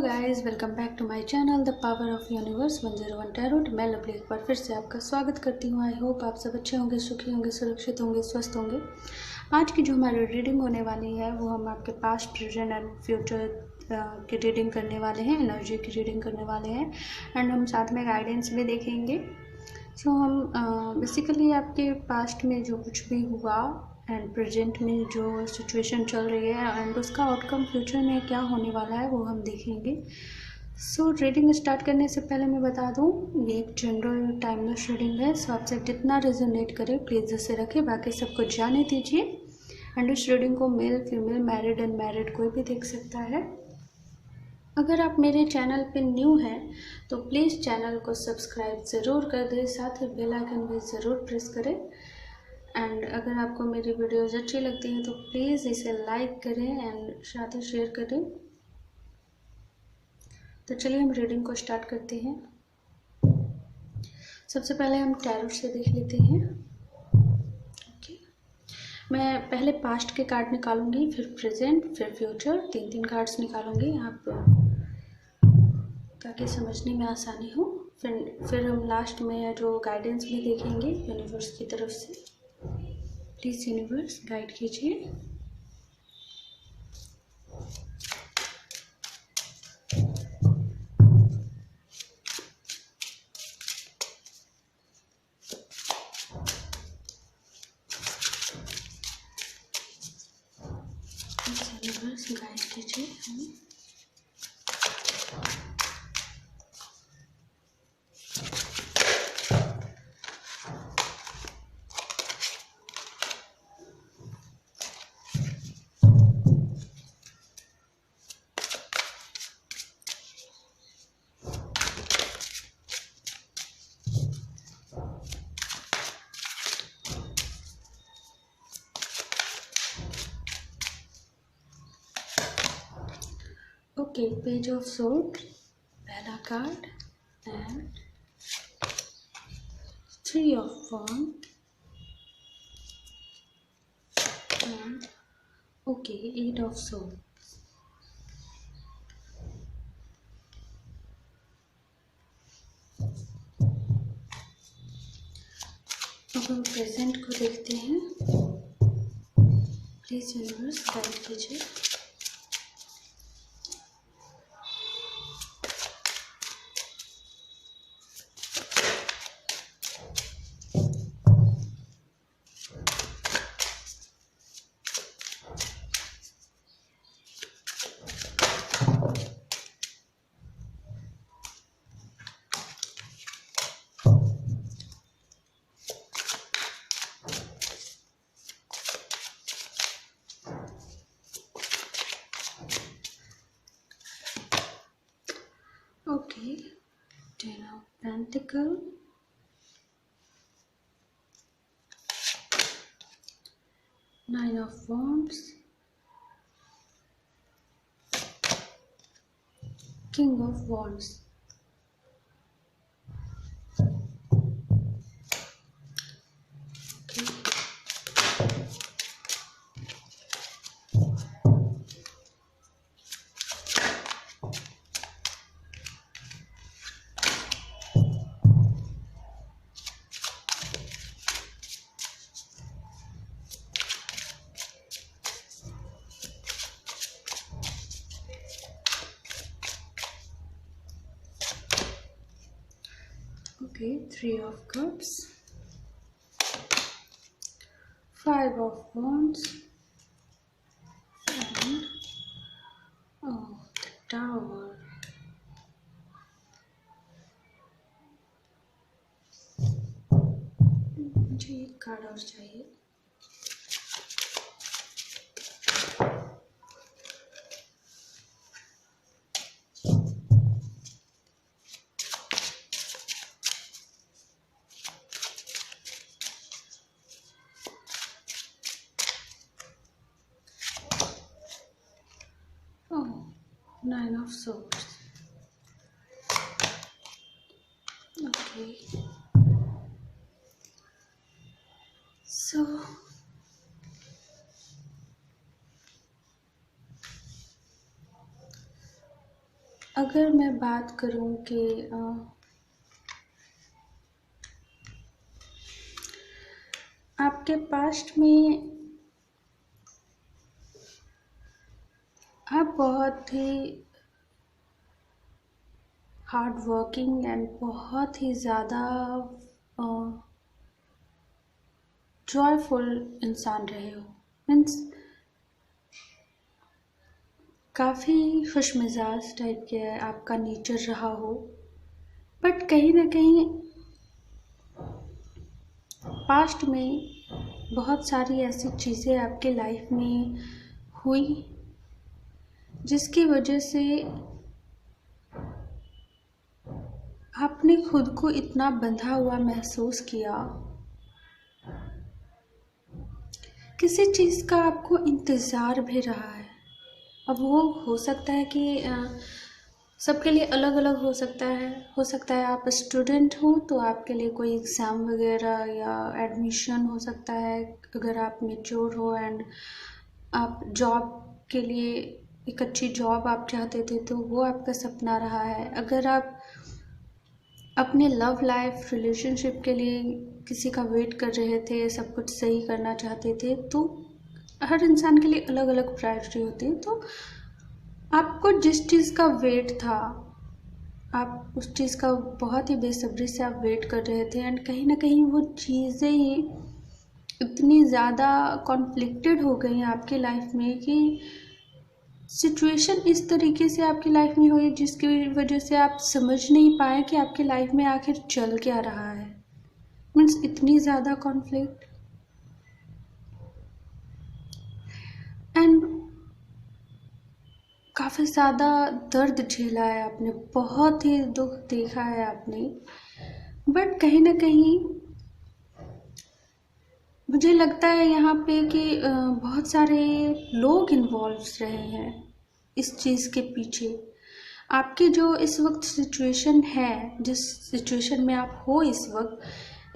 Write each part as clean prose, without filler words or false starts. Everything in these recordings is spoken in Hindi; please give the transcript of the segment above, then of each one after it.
Guys, welcome back to my channel the power of universe 101 tarot. मैं लवली एक बार फिर से आपका स्वागत करती हूँ। आई होप आप सब अच्छे होंगे, सुखी होंगे, सुरक्षित होंगे, स्वस्थ होंगे। आज की जो हमारी रीडिंग होने वाली है वो हम आपके पास्ट, प्रेजेंट एंड फ्यूचर की रीडिंग करने वाले हैं, एनर्जी की रीडिंग करने वाले हैं एंड हम साथ में गाइडेंस भी देखेंगे। सो हम बेसिकली आपके पास्ट में जो कुछ भी हुआ एंड प्रेजेंट में जो सिचुएशन चल रही है एंड उसका आउटकम फ्यूचर में क्या होने वाला है वो हम देखेंगे। सो रीडिंग स्टार्ट करने से पहले मैं बता दूं, ये एक जनरल टाइमलेस रीडिंग है। सो आपसे जितना रेजोनेट करे प्लीज़ इसे रखें, बाकी सबको जाने दीजिए। एंड इस रीडिंग को मेल, फीमेल, मैरिड, अनमैरिड कोई भी देख सकता है। अगर आप मेरे चैनल पे न्यू हैं तो प्लीज़ चैनल को सब्सक्राइब ज़रूर कर दें, साथ ही बेल आइकन भी ज़रूर प्रेस करें। एंड अगर आपको मेरी वीडियोज़ अच्छी लगती हैं तो प्लीज़ इसे लाइक करें एंड साथ ही शेयर करें। तो चलिए हम रीडिंग को स्टार्ट करते हैं। सबसे पहले हम टैरो से देख लेते हैं। ओके, मैं पहले पास्ट के कार्ड निकालूंगी, फिर प्रेजेंट, फिर फ्यूचर। तीन कार्ड्स निकालूंगी आप ताकि समझने में आसानी हो। फिर हम लास्ट में जो गाइडेंस भी देखेंगे यूनिवर्स की तरफ से। प्लीज़ यूनिवर्स गाइड कीजिए। यूनिवर्स गाइड कीजिए। ओके, पेज ऑफ सोर्ड पहला card and 3 of wand and okay 8 of sword. अब हम प्रेजेंट को देखते हैं। प्लीज यूनिवर्स गाइड कीजिए। Okay, 10 of Pentacle, 9 of Wands, King of Wands. Okay. Okay, 3 of Cups, 5 of Wands, and the Tower. मुझे एक कार्ड और चाहिए। Nine of Swords. Okay. So अगर मैं बात करूं कि आपके पास्ट में आप बहुत ही हार्ड वर्किंग एंड बहुत ही ज़्यादा जॉयफुल इंसान रहे हो, मीन्स काफ़ी खुश मिजाज टाइप के आपका नेचर रहा हो। बट कहीं ना कहीं पास्ट में बहुत सारी ऐसी चीज़ें आपके लाइफ में हुई जिसकी वजह से आपने खुद को इतना बंधा हुआ महसूस किया, किसी चीज़ का आपको इंतज़ार भी रहा है। अब वो हो सकता है कि सबके लिए अलग अलग हो सकता है आप स्टूडेंट हो तो आपके लिए कोई एग्ज़ाम वगैरह या एडमिशन हो सकता है। अगर आप मेच्योर हो एंड आप जॉब के लिए एक अच्छी जॉब आप चाहते थे तो वो आपका सपना रहा है। अगर आप अपने लव लाइफ रिलेशनशिप के लिए किसी का वेट कर रहे थे, सब कुछ सही करना चाहते थे, तो हर इंसान के लिए अलग अलग प्रायोरिटी होती है। तो आपको जिस चीज़ का वेट था, आप उस चीज़ का बहुत ही बेसब्री से आप वेट कर रहे थे एंड कहीं ना कहीं वो चीज़ें ही इतनी ज़्यादा कॉन्फ्लिक्टेड हो गई आपकी लाइफ में कि सिचुएशन इस तरीके से आपकी लाइफ में हुई जिसकी वजह से आप समझ नहीं पाए कि आपकी लाइफ में आखिर चल क्या रहा है। मीन्स इतनी ज़्यादा कॉन्फ्लिक्ट एंड काफ़ी ज़्यादा दर्द झेला है आपने, बहुत ही दुख देखा है आपने। बट कहीं ना कहीं मुझे लगता है यहाँ पे कि बहुत सारे लोग इन्वॉल्व रहे हैं इस चीज़ के पीछे। आपकी जो इस वक्त सिचुएशन है, जिस सिचुएशन में आप हो इस वक्त,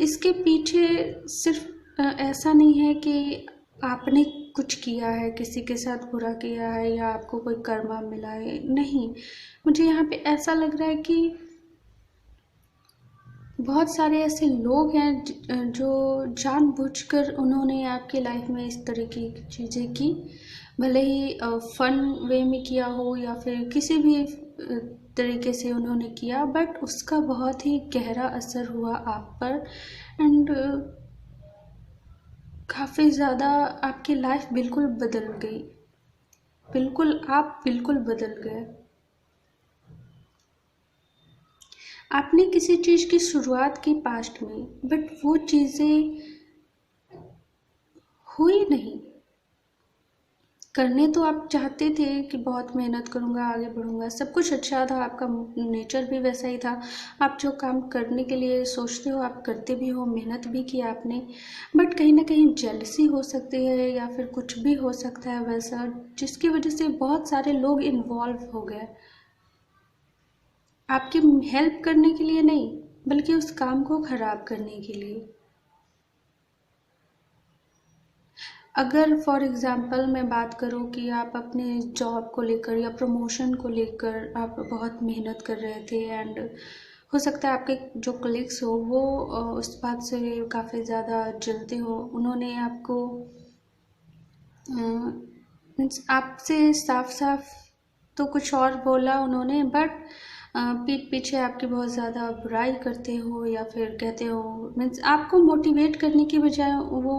इसके पीछे सिर्फ ऐसा नहीं है कि आपने कुछ किया है, किसी के साथ बुरा किया है या आपको कोई कर्मा मिला है, नहीं। मुझे यहाँ पे ऐसा लग रहा है कि बहुत सारे ऐसे लोग हैं जो जानबूझकर उन्होंने आपकी लाइफ में इस तरीके की चीज़ें की, भले ही फन वे में किया हो या फिर किसी भी तरीके से उन्होंने किया, बट उसका बहुत ही गहरा असर हुआ आप पर एंड काफ़ी ज़्यादा आपकी लाइफ बिल्कुल बदल गई, आप बिल्कुल बदल गए। आपने किसी चीज़ की शुरुआत की पास्ट में, बट वो चीज़ें हुई नहीं। करने तो आप चाहते थे कि बहुत मेहनत करूँगा, आगे बढ़ूँगा, सब कुछ अच्छा था, आपका नेचर भी वैसा ही था। आप जो काम करने के लिए सोचते हो आप करते भी हो, मेहनत भी की आपने। बट कहीं ना कहीं जेलसी हो सकती है या फिर कुछ भी हो सकता है वैसा, जिसकी वजह से बहुत सारे लोग इन्वॉल्व हो गए आपकी हेल्प करने के लिए नहीं, बल्कि उस काम को ख़राब करने के लिए। अगर फॉर एग्ज़ाम्पल मैं बात करूं कि आप अपने जॉब को लेकर या प्रमोशन को लेकर आप बहुत मेहनत कर रहे थे एंड हो सकता है आपके जो कलीग्स हो वो उस बात से काफ़ी ज़्यादा जलते हो, उन्होंने आपको मीन्स आपसे साफ साफ तो कुछ और बोला उन्होंने, बट पीठ पीछे आपकी बहुत ज़्यादा बुराई करते हो या फिर कहते हो, मीन्स आपको मोटिवेट करने की बजाय वो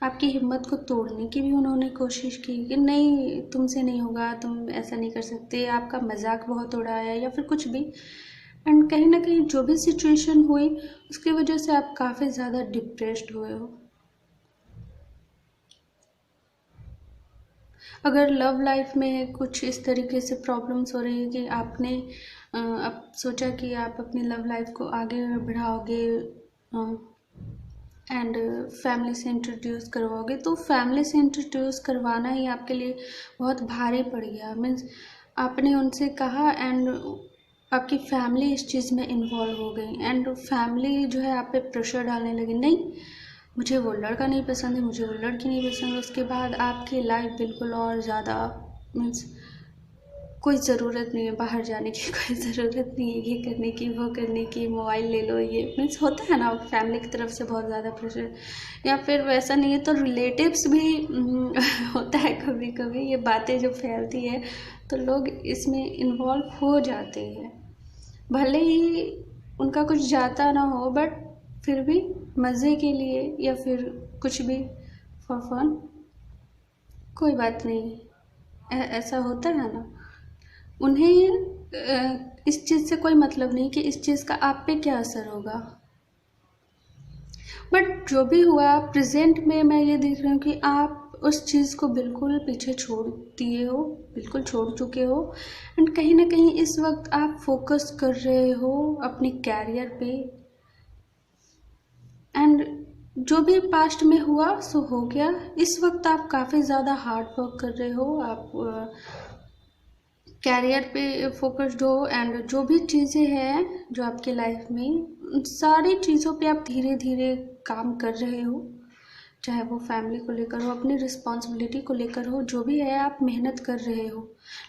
आपकी हिम्मत को तोड़ने की भी उन्होंने कोशिश की कि नहीं तुमसे नहीं होगा, तुम ऐसा नहीं कर सकते, आपका मजाक बहुत उड़ाया या फिर कुछ भी। एंड कहीं ना कहीं जो भी सिचुएशन हुई उसकी वजह से आप काफ़ी ज़्यादा डिप्रेस्ड हुए हो। अगर लव लाइफ में कुछ इस तरीके से प्रॉब्लम्स हो रही है कि आपने अब सोचा कि आप अपनी लव लाइफ को आगे बढ़ाओगे एंड फैमिली से इंट्रोड्यूस करवाओगे, तो फैमिली से इंट्रोड्यूस करवाना ही आपके लिए बहुत भारी पड़ गया। मीन्स आपने उनसे कहा एंड आपकी फैमिली इस चीज़ में इन्वॉल्व हो गई एंड फैमिली जो है आप पे प्रेशर डालने लगी, नहीं मुझे वो लड़का नहीं पसंद है, मुझे वो लड़की नहीं पसंद। उसके बाद आपकी लाइफ बिल्कुल और ज़्यादा मीन्स कोई ज़रूरत नहीं है बाहर जाने की, कोई ज़रूरत नहीं है ये करने की वो करने की, मोबाइल ले लो, ये मीन्स होता है ना फैमिली की तरफ से बहुत ज़्यादा प्रेशर। या फिर वैसा नहीं है तो रिलेटिव्स भी होता है कभी कभी ये बातें जो फैलती है तो लोग इसमें इन्वॉल्व हो जाते हैं, भले ही उनका कुछ जाता ना हो बट फिर भी मज़े के लिए या फिर कुछ भी फॉर फन, कोई बात नहीं, ऐसा होता है ना। उन्हें इस चीज़ से कोई मतलब नहीं कि इस चीज़ का आप पे क्या असर होगा। बट जो भी हुआ प्रेजेंट में मैं ये देख रही हूँ कि आप उस चीज़ को बिल्कुल पीछे छोड़ दिए हो, बिल्कुल छोड़ चुके हो। एंड कहीं ना कहीं इस वक्त आप फोकस कर रहे हो अपने कैरियर पे। एंड जो भी पास्ट में हुआ सो हो गया, इस वक्त आप काफ़ी ज़्यादा हार्ड वर्क कर रहे हो, आप कैरियर पे फोकस्ड हो। एंड जो भी चीज़ें हैं जो आपके लाइफ में, सारी चीज़ों पे आप धीरे धीरे काम कर रहे हो, चाहे वो फैमिली को लेकर हो, अपनी रिस्पॉन्सिबिलिटी को लेकर हो, जो भी है आप मेहनत कर रहे हो।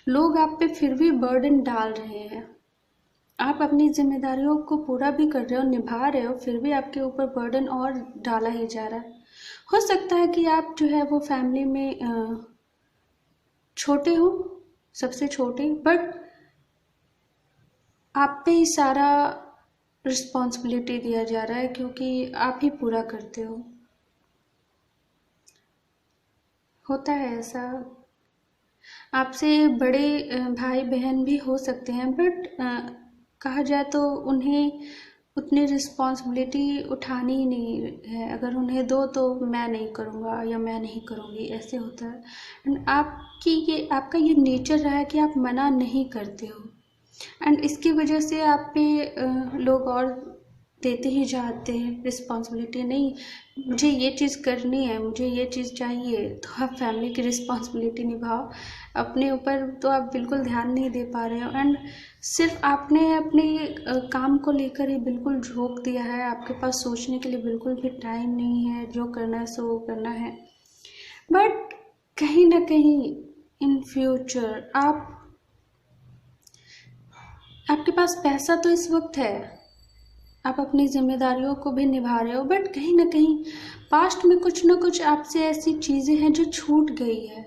लोग आप पे फिर भी बर्डन डाल रहे हैं, आप अपनी जिम्मेदारियों को पूरा भी कर रहे हो, निभा रहे हो, फिर भी आपके ऊपर बर्डन और डाला ही जा रहा है। हो सकता है कि आप जो है वो फैमिली में छोटे हो, सबसे छोटे, बट आप पे ही सारा रिस्पॉन्सिबिलिटी दिया जा रहा है क्योंकि आप ही पूरा करते हो। होता है ऐसा, आपसे बड़े भाई बहन भी हो सकते हैं बट कहा जाए तो उन्हें उतनी रिस्पॉन्सिबिलिटी उठानी ही नहीं है। अगर उन्हें दो तो मैं नहीं करूँगा या मैं नहीं करूँगी, ऐसे होता है। एंड आपका ये नेचर रहा है कि आप मना नहीं करते हो। एंड इसकी वजह से आप पे लोग और देते ही जाते हैं रिस्पॉन्सिबिलिटी। नहीं, मुझे ये चीज़ करनी है, मुझे ये चीज़ चाहिए, तो आप फैमिली की रिस्पॉन्सिबिलिटी निभाओ, अपने ऊपर तो आप बिल्कुल ध्यान नहीं दे पा रहे हो। एंड सिर्फ आपने अपने काम को लेकर ही बिल्कुल झोंक दिया है, आपके पास सोचने के लिए बिल्कुल भी टाइम नहीं है, जो करना है सो वो करना है। बट कहीं ना कहीं इन फ्यूचर आपके पास पैसा तो इस वक्त है, आप अपनी जिम्मेदारियों को भी निभा रहे हो, बट कहीं ना कहीं पास्ट में कुछ ना कुछ आपसे ऐसी चीज़ें हैं जो छूट गई है।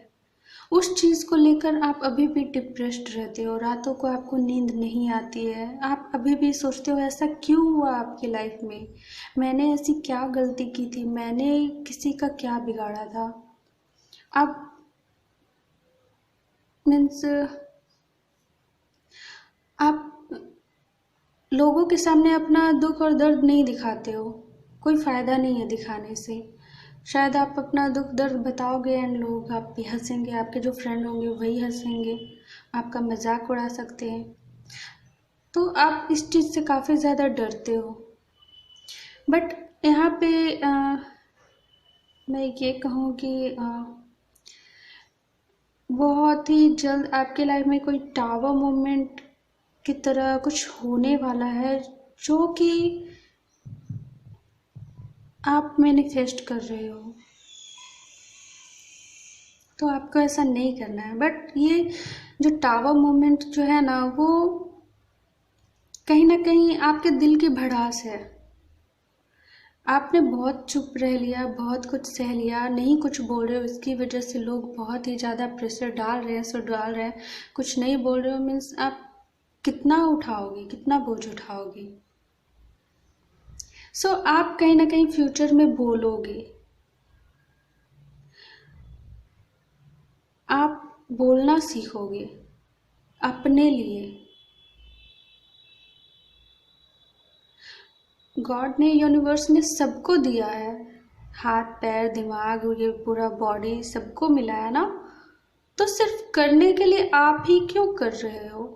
उस चीज़ को लेकर आप अभी भी डिप्रेस्ड रहते हो, रातों को आपको नींद नहीं आती है, आप अभी भी सोचते हो ऐसा क्यों हुआ आपकी लाइफ में, मैंने ऐसी क्या गलती की थी, मैंने किसी का क्या बिगाड़ा था। आप मीन्स आप लोगों के सामने अपना दुख और दर्द नहीं दिखाते हो, कोई फ़ायदा नहीं है दिखाने से। शायद आप अपना दुख दर्द बताओगे एंड लोग आप पे हंसेंगे, आपके जो फ्रेंड होंगे वही हंसेंगे, आपका मजाक उड़ा सकते हैं। तो आप इस चीज़ से काफ़ी ज़्यादा डरते हो। बट यहाँ पे मैं ये कहूँ कि बहुत ही जल्द आपके लाइफ में कोई टावर मोमेंट की तरह कुछ होने वाला है जो कि आप मैनिफेस्ट कर रहे हो। तो आपको ऐसा नहीं करना है। बट ये जो टावर मोमेंट जो है ना, वो कहीं ना कहीं आपके दिल की भड़ास है। आपने बहुत चुप रह लिया, बहुत कुछ सह लिया, नहीं कुछ बोल रहे हो, इसकी वजह से लोग बहुत ही ज़्यादा प्रेशर डाल रहे हैं, सो डाल रहे हैं, कुछ नहीं बोल रहे हो मीन्स आप कितना उठाओगे, कितना बोझ उठाओगे। सो आप कहीं ना कहीं फ्यूचर में बोलोगे, आप बोलना सीखोगे अपने लिए। गॉड ने, यूनिवर्स ने सबको दिया है, हाथ पैर दिमाग ये पूरा बॉडी सबको मिला है ना, तो सिर्फ करने के लिए आप ही क्यों कर रहे हो?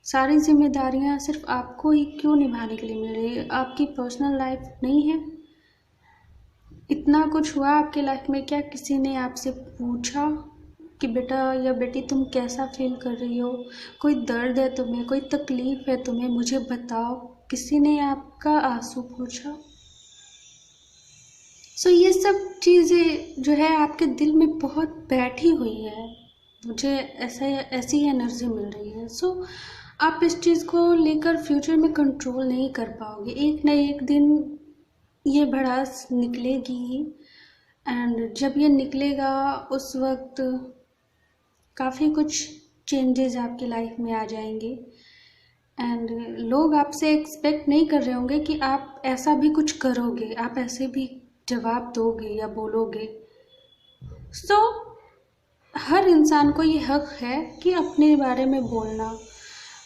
सारी जिम्मेदारियां सिर्फ आपको ही क्यों निभाने के लिए मिल रही है? आपकी पर्सनल लाइफ नहीं है? इतना कुछ हुआ आपके लाइफ में, क्या किसी ने आपसे पूछा कि बेटा या बेटी तुम कैसा फील कर रही हो, कोई दर्द है तुम्हें, कोई तकलीफ है तुम्हें, मुझे बताओ? किसी ने आपका आंसू पूछा? सो ये सब चीज़ें जो है आपके दिल में बहुत बैठी हुई है, मुझे ऐसी एनर्जी मिल रही है। सो आप इस चीज़ को लेकर फ्यूचर में कंट्रोल नहीं कर पाओगे। एक न एक दिन ये भड़ास निकलेगी ही, एंड जब ये निकलेगा उस वक्त काफ़ी कुछ चेंजेस आपकी लाइफ में आ जाएंगे, एंड लोग आपसे एक्सपेक्ट नहीं कर रहे होंगे कि आप ऐसा भी कुछ करोगे, आप ऐसे भी जवाब दोगे या बोलोगे। सो हर इंसान को ये हक है कि अपने बारे में बोलना,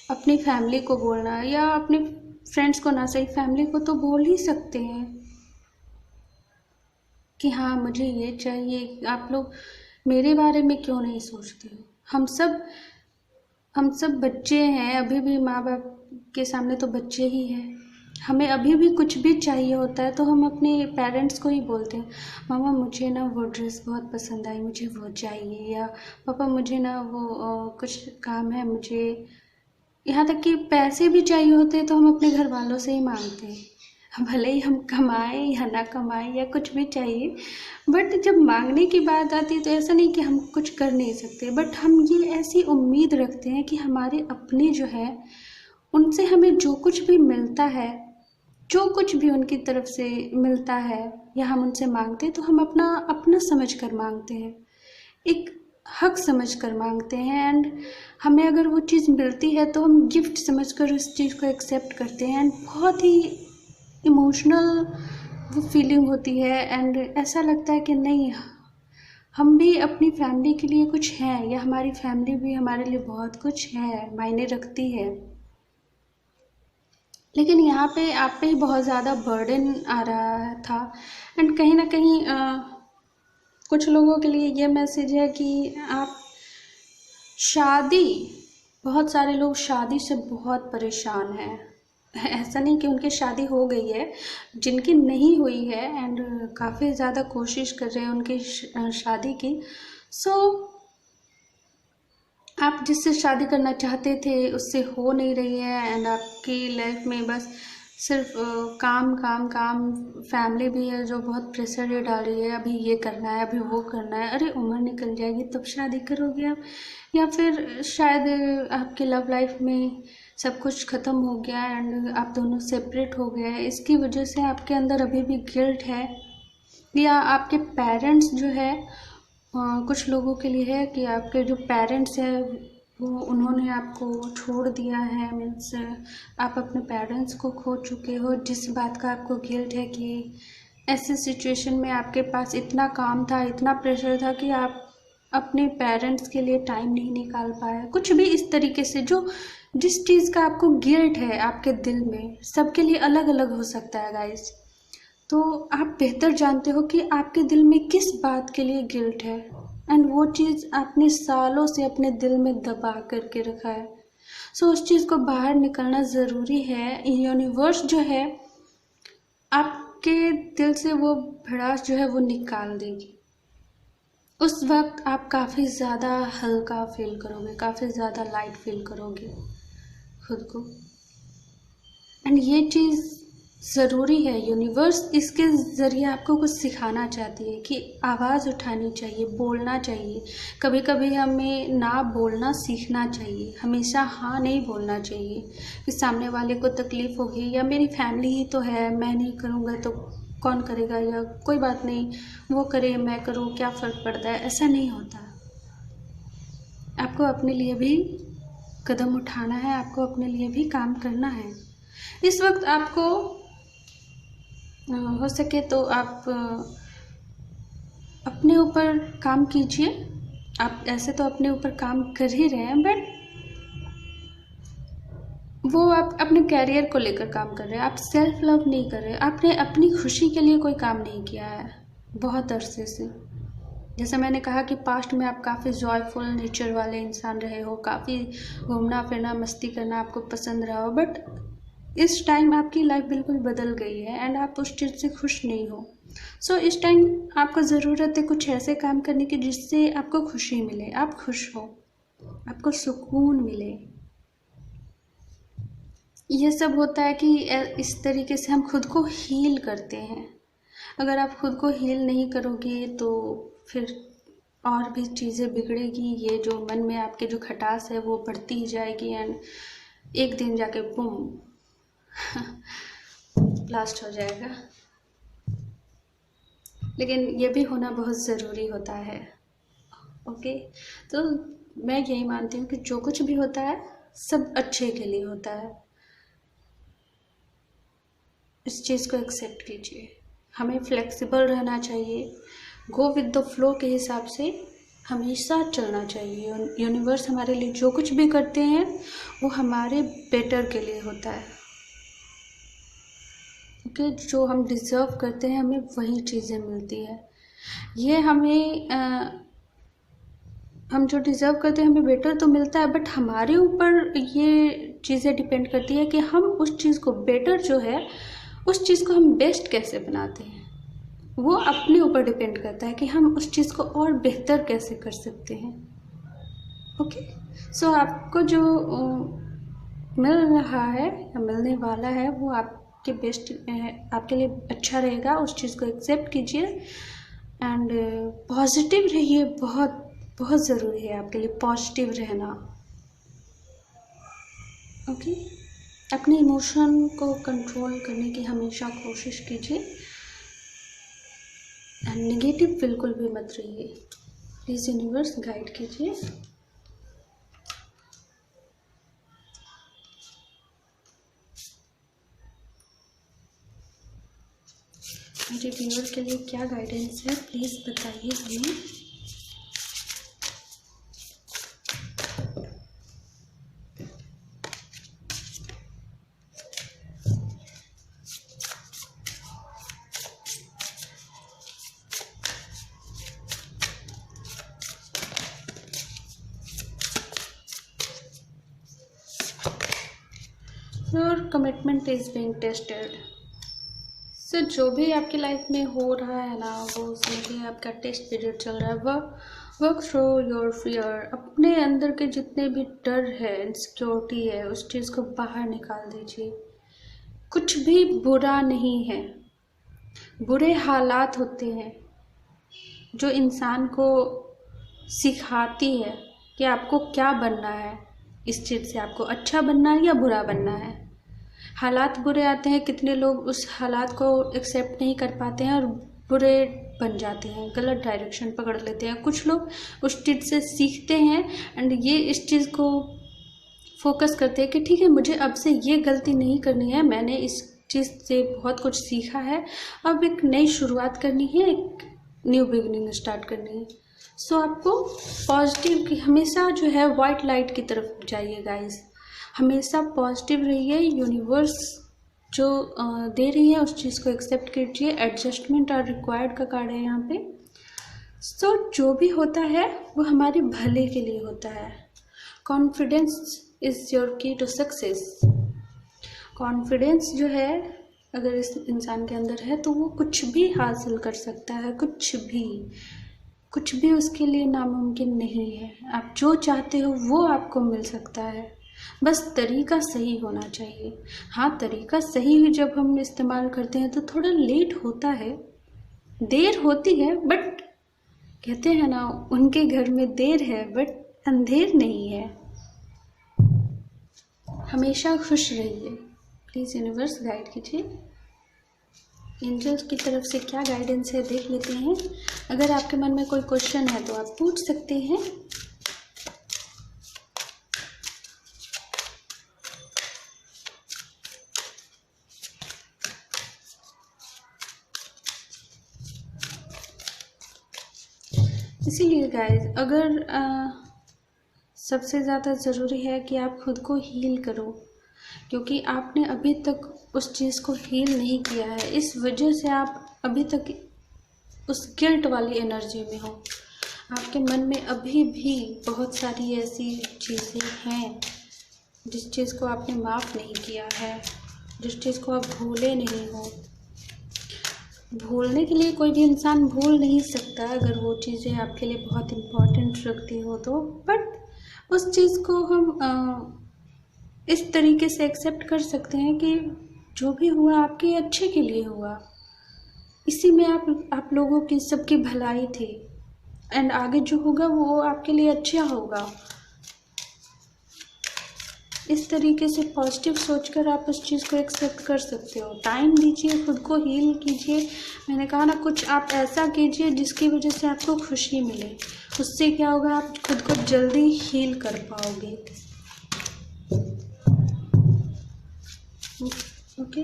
अपनी फैमिली को बोलना, या अपने फ्रेंड्स को ना सही फैमिली को तो बोल ही सकते हैं कि हाँ मुझे ये चाहिए, आप लोग मेरे बारे में क्यों नहीं सोचते हो। हम सब बच्चे हैं, अभी भी माँ बाप के सामने तो बच्चे ही हैं। हमें अभी भी कुछ भी चाहिए होता है तो हम अपने पेरेंट्स को ही बोलते हैं, मामा मुझे ना वो ड्रेस बहुत पसंद आई, मुझे वो चाहिए, या पापा मुझे ना वो कुछ काम है, मुझे यहाँ तक कि पैसे भी चाहिए होते हैं तो हम अपने घर वालों से ही मांगते हैं। भले ही हम कमाएं या ना कमाएं या कुछ भी चाहिए, बट जब मांगने की बात आती है तो ऐसा नहीं कि हम कुछ कर नहीं सकते, बट हम ये ऐसी उम्मीद रखते हैं कि हमारे अपने जो है उनसे हमें जो कुछ भी मिलता है, जो कुछ भी उनकी तरफ से मिलता है या हम उनसे मांगते हैं तो हम अपना समझ कर मांगते हैं, एक हक समझ कर मांगते हैं। एंड हमें अगर वो चीज़ मिलती है तो हम गिफ्ट समझकर उस चीज़ को एक्सेप्ट करते हैं, एंड बहुत ही इमोशनल वो फीलिंग होती है, एंड ऐसा लगता है कि नहीं हम भी अपनी फैमिली के लिए कुछ हैं, या हमारी फैमिली भी हमारे लिए बहुत कुछ है, मायने रखती है। लेकिन यहाँ पे आप पे ही बहुत ज़्यादा बर्डन आ रहा था, एंड कहीं ना कहीं कुछ लोगों के लिए ये मैसेज है कि आप बहुत सारे लोग शादी से बहुत परेशान हैं। ऐसा नहीं कि उनकी शादी हो गई है, जिनकी नहीं हुई है एंड काफ़ी ज़्यादा कोशिश कर रहे हैं उनकी शादी की। सो आप जिससे शादी करना चाहते थे उससे हो नहीं रही है, एंड आपकी लाइफ में बस सिर्फ काम काम काम, फैमिली भी है जो बहुत प्रेशर ये डाल रही है, अभी ये करना है, अभी वो करना है, अरे उम्र निकल जाएगी तब शादी करोगे आप, या फिर शायद आपके लव लाइफ में सब कुछ ख़त्म हो गया एंड आप दोनों सेपरेट हो गए हैं, इसकी वजह से आपके अंदर अभी भी गिल्ट है, या आपके पेरेंट्स जो है कुछ लोगों के लिए है कि आपके जो पेरेंट्स हैं वो उन्होंने आपको छोड़ दिया है, मीन्स आप अपने पेरेंट्स को खो चुके हो, जिस बात का आपको गिल्ट है कि ऐसे सिचुएशन में आपके पास इतना काम था, इतना प्रेशर था कि आप अपने पेरेंट्स के लिए टाइम नहीं निकाल पाए, कुछ भी इस तरीके से जो जिस चीज़ का आपको गिल्ट है आपके दिल में, सबके लिए अलग अलग हो सकता है गाइस। तो आप बेहतर जानते हो कि आपके दिल में किस बात के लिए गिल्ट है, एंड वो चीज़ आपने सालों से अपने दिल में दबा करके रखा है। सो उस चीज़ को बाहर निकलना ज़रूरी है। यूनिवर्स जो है आपके दिल से वो भड़ास जो है वो निकाल देगी। उस वक्त आप काफ़ी ज़्यादा हल्का फील करोगे, काफ़ी ज़्यादा लाइट फील करोगे खुद को, एंड ये चीज़ ज़रूरी है। यूनिवर्स इसके ज़रिए आपको कुछ सिखाना चाहती है कि आवाज़ उठानी चाहिए, बोलना चाहिए। कभी कभी हमें ना बोलना सीखना चाहिए, हमेशा हाँ नहीं बोलना चाहिए कि सामने वाले को तकलीफ़ होगी, या मेरी फैमिली ही तो है, मैं नहीं करूँगा तो कौन करेगा, या कोई बात नहीं वो करे मैं करूँ क्या फ़र्क पड़ता है। ऐसा नहीं होता। आपको अपने लिए भी कदम उठाना है, आपको अपने लिए भी काम करना है। इस वक्त आपको हो सके तो आप अपने ऊपर काम कीजिए। आप ऐसे तो अपने ऊपर काम कर ही रहे हैं, बट वो आप अपने कैरियर को लेकर काम कर रहे हैं, आप सेल्फ लव नहीं कर रहे, आपने अपनी खुशी के लिए कोई काम नहीं किया है बहुत अरसे से। जैसे मैंने कहा कि पास्ट में आप काफ़ी जॉयफुल नेचर वाले इंसान रहे हो, काफ़ी घूमना फिरना मस्ती करना आपको पसंद रहा हो, बट इस टाइम आपकी लाइफ बिल्कुल बदल गई है एंड आप उस चीज़ से खुश नहीं हो। सो इस टाइम आपको ज़रूरत है कुछ ऐसे काम करने की जिससे आपको खुशी मिले, आप खुश हो, आपको सुकून मिले। ये सब होता है कि इस तरीके से हम खुद को हील करते हैं। अगर आप खुद को हील नहीं करोगे तो फिर और भी चीज़ें बिगड़ेगी, ये जो मन में आपके जो खटास है वो बढ़ती ही जाएगी एंड एक दिन जाके बूम ब्लास्ट हो जाएगा। लेकिन ये भी होना बहुत ज़रूरी होता है। ओके, तो मैं यही मानती हूँ कि जो कुछ भी होता है सब अच्छे के लिए होता है। इस चीज़ को एक्सेप्ट कीजिए। हमें फ्लेक्सिबल रहना चाहिए, गो विद द फ्लो के हिसाब से हमेशा चलना चाहिए। यूनिवर्स हमारे लिए जो कुछ भी करते हैं वो हमारे बेटर के लिए होता है। ओके, जो हम डिज़र्व करते हैं हमें वही चीज़ें मिलती है। ये हमें हम जो डिज़र्व करते हैं हमें बेटर तो मिलता है, बट हमारे ऊपर ये चीज़ें डिपेंड करती है कि हम उस चीज़ को बेटर जो है उस चीज़ को हम बेस्ट कैसे बनाते हैं। वो अपने ऊपर डिपेंड करता है कि हम उस चीज़ को और बेहतर कैसे कर सकते हैं। ओके, सो आपको जो मिल रहा है या मिलने वाला है वो आपके बेस्ट आपके लिए अच्छा रहेगा। उस चीज़ को एक्सेप्ट कीजिए एंड पॉजिटिव रहिए। बहुत बहुत ज़रूरी है आपके लिए पॉजिटिव रहना। ओके, अपने इमोशन को कंट्रोल करने की हमेशा कोशिश कीजिए एंड नेगेटिव बिल्कुल भी मत रहिए। प्लीज़ यूनिवर्स गाइड कीजिए। मेरे व्यूअर के लिए क्या गाइडेंस है प्लीज़ बताइए हमें। Your commitment is being tested. So जो भी आपकी लाइफ में हो रहा है ना, वो समझिए आपका टेस्ट पीरियड चल रहा है। Work through your fear. अपने अंदर के जितने भी डर है, इनसिक्योरिटी है, उस चीज़ को बाहर निकाल दीजिए। कुछ भी बुरा नहीं है। बुरे हालात होते हैं जो इंसान को सिखाती है कि आपको क्या बनना है। इस चीज़ से आपको अच्छा बनना है या बुरा बनना है। हालात बुरे आते हैं, कितने लोग उस हालात को एक्सेप्ट नहीं कर पाते हैं और बुरे बन जाते हैं, गलत डायरेक्शन पकड़ लेते हैं। कुछ लोग उस चीज़ से सीखते हैं एंड ये इस चीज़ को फोकस करते हैं कि ठीक है, मुझे अब से ये गलती नहीं करनी है, मैंने इस चीज़ से बहुत कुछ सीखा है, अब एक नई शुरुआत करनी है, एक न्यू बिगिनिंग स्टार्ट करनी है। सो आपको पॉजिटिव की हमेशा जो है वाइट लाइट की तरफ जाइए गाइस। हमेशा पॉजिटिव रहिए। यूनिवर्स जो दे रही है उस चीज़ को एक्सेप्ट कीजिए। एडजस्टमेंट और रिक्वायर्ड का कार्ड है यहाँ पे। सो जो भी होता है वो हमारे भले के लिए होता है। कॉन्फिडेंस इज़ योर की टू सक्सेस। कॉन्फिडेंस जो है अगर इस इंसान के अंदर है तो वो कुछ भी हासिल कर सकता है। कुछ भी उसके लिए नामुमकिन नहीं है। आप जो चाहते हो वो आपको मिल सकता है, बस तरीका सही होना चाहिए। हाँ, तरीका सही भी जब हम इस्तेमाल करते हैं तो थोड़ा लेट होता है, देर होती है, बट कहते हैं ना, उनके घर में देर है बट अंधेर नहीं है। हमेशा खुश रहिए। प्लीज़ यूनिवर्स गाइड कीजिए। एंजल्स की तरफ से क्या गाइडेंस है देख लेते हैं। अगर आपके मन में कोई क्वेश्चन है तो आप पूछ सकते हैं। इसीलिए गाइस, अगर सबसे ज़्यादा ज़रूरी है कि आप खुद को हील करो, क्योंकि आपने अभी तक उस चीज़ को हील नहीं किया है। इस वजह से आप अभी तक उस गिल्ट वाली एनर्जी में हो। आपके मन में अभी भी बहुत सारी ऐसी चीज़ें हैं जिस चीज़ को आपने माफ़ नहीं किया है, जिस चीज़ को आप भूले नहीं हो। भूलने के लिए कोई भी इंसान भूल नहीं सकता अगर वो चीज़ें आपके लिए बहुत इम्पोर्टेंट रखती हो तो, बट उस चीज़ को हम इस तरीके से एक्सेप्ट कर सकते हैं कि जो भी हुआ आपके अच्छे के लिए हुआ। इसी में आप लोगों की सबकी भलाई थी। एंड आगे जो होगा वो आपके लिए अच्छा होगा। इस तरीके से पॉजिटिव सोचकर आप उस चीज़ को एक्सेप्ट कर सकते हो। टाइम दीजिए, खुद को हील कीजिए। मैंने कहा ना, कुछ आप ऐसा कीजिए जिसकी वजह से आपको खुशी मिले। उससे क्या होगा, आप खुद को जल्दी हील कर पाओगे। ओके।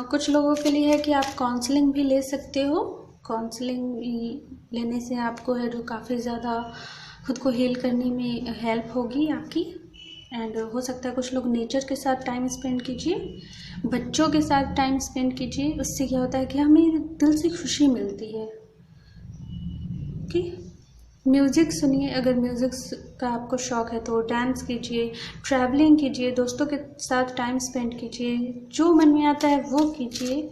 कुछ लोगों के लिए है कि आप काउंसलिंग भी ले सकते हो। काउंसलिंग लेने से आपको है जो काफ़ी ज़्यादा खुद को हील करने में हेल्प होगी आपकी। एंड हो सकता है कुछ लोग नेचर के साथ टाइम स्पेंड कीजिए, बच्चों के साथ टाइम स्पेंड कीजिए। उससे क्या होता है कि हमें दिल से खुशी मिलती है। ओके। म्यूज़िक सुनिए, अगर म्यूज़िक का आपको शौक़ है तो डांस कीजिए, ट्रैवलिंग कीजिए, दोस्तों के साथ टाइम स्पेंड कीजिए, जो मन में आता है वो कीजिए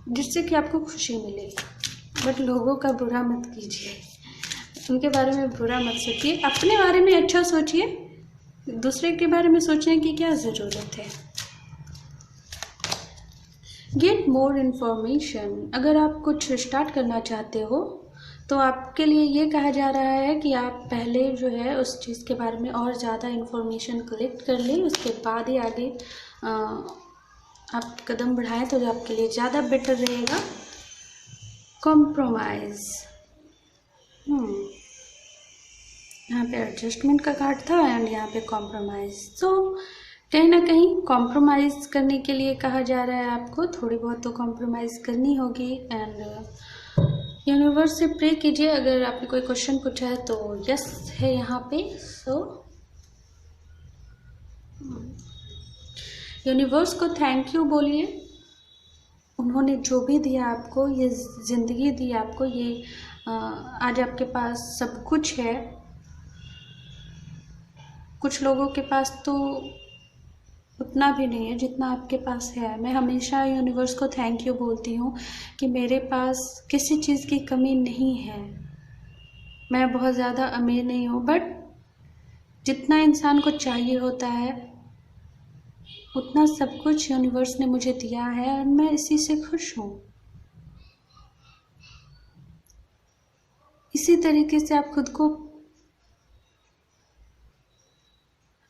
जिससे कि आपको खुशी मिले। बट लोगों का बुरा मत कीजिए, उनके बारे में बुरा मत सोचिए, अपने बारे में अच्छा सोचिए। दूसरे के बारे में सोचने की क्या ज़रूरत है। गेट मोर इन्फॉर्मेशन, अगर आप कुछ स्टार्ट करना चाहते हो तो आपके लिए ये कहा जा रहा है कि आप पहले जो है उस चीज़ के बारे में और ज़्यादा इन्फॉर्मेशन कलेक्ट कर लें, उसके बाद ही आगे आप कदम बढ़ाएं तो जो आपके लिए ज़्यादा बेटर रहेगा। कॉम्प्रोमाइज़, यहाँ पे एडजस्टमेंट का कार्ड था एंड यहाँ पे कॉम्प्रोमाइज़। तो कहीं ना कहीं कॉम्प्रोमाइज़ करने के लिए कहा जा रहा है आपको, थोड़ी बहुत तो कॉम्प्रोमाइज़ करनी होगी। एंड यूनिवर्स से प्रे कीजिए। अगर आपने कोई क्वेश्चन पूछा है तो यस है यहाँ पे। सो यूनिवर्स को थैंक यू बोलिए, उन्होंने जो भी दिया आपको, ये ज़िंदगी दी आपको, ये आज आपके पास सब कुछ है। कुछ लोगों के पास तो उतना भी नहीं है जितना आपके पास है। मैं हमेशा यूनिवर्स को थैंक यू बोलती हूँ कि मेरे पास किसी चीज़ की कमी नहीं है। मैं बहुत ज़्यादा अमीर नहीं हूँ, बट जितना इंसान को चाहिए होता है उतना सब कुछ यूनिवर्स ने मुझे दिया है और मैं इसी से खुश हूँ। इसी तरीके से आप खुद को,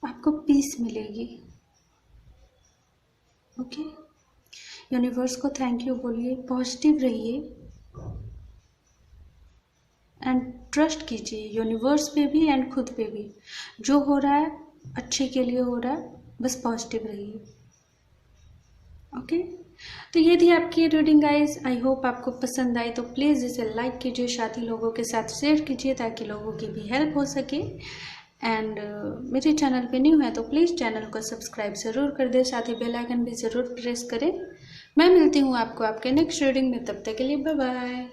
आपको पीस मिलेगी। ओके। यूनिवर्स को थैंक यू बोलिए, पॉजिटिव रहिए एंड ट्रस्ट कीजिए यूनिवर्स पे भी एंड खुद पे भी। जो हो रहा है अच्छे के लिए हो रहा है, बस पॉजिटिव रहिए। ओके। तो ये थी आपकी रीडिंग गाइस। आई होप आपको पसंद आई, तो प्लीज़ इसे लाइक कीजिए, साथ ही लोगों के साथ शेयर कीजिए ताकि लोगों की भी हेल्प हो सके। एंड मेरे चैनल पे न्यू है तो प्लीज़ चैनल को सब्सक्राइब ज़रूर कर दें, साथ ही बेल आइकन भी ज़रूर प्रेस करें। मैं मिलती हूँ आपको आपके नेक्स्ट रीडिंग में, तब तक के लिए बाय बाय।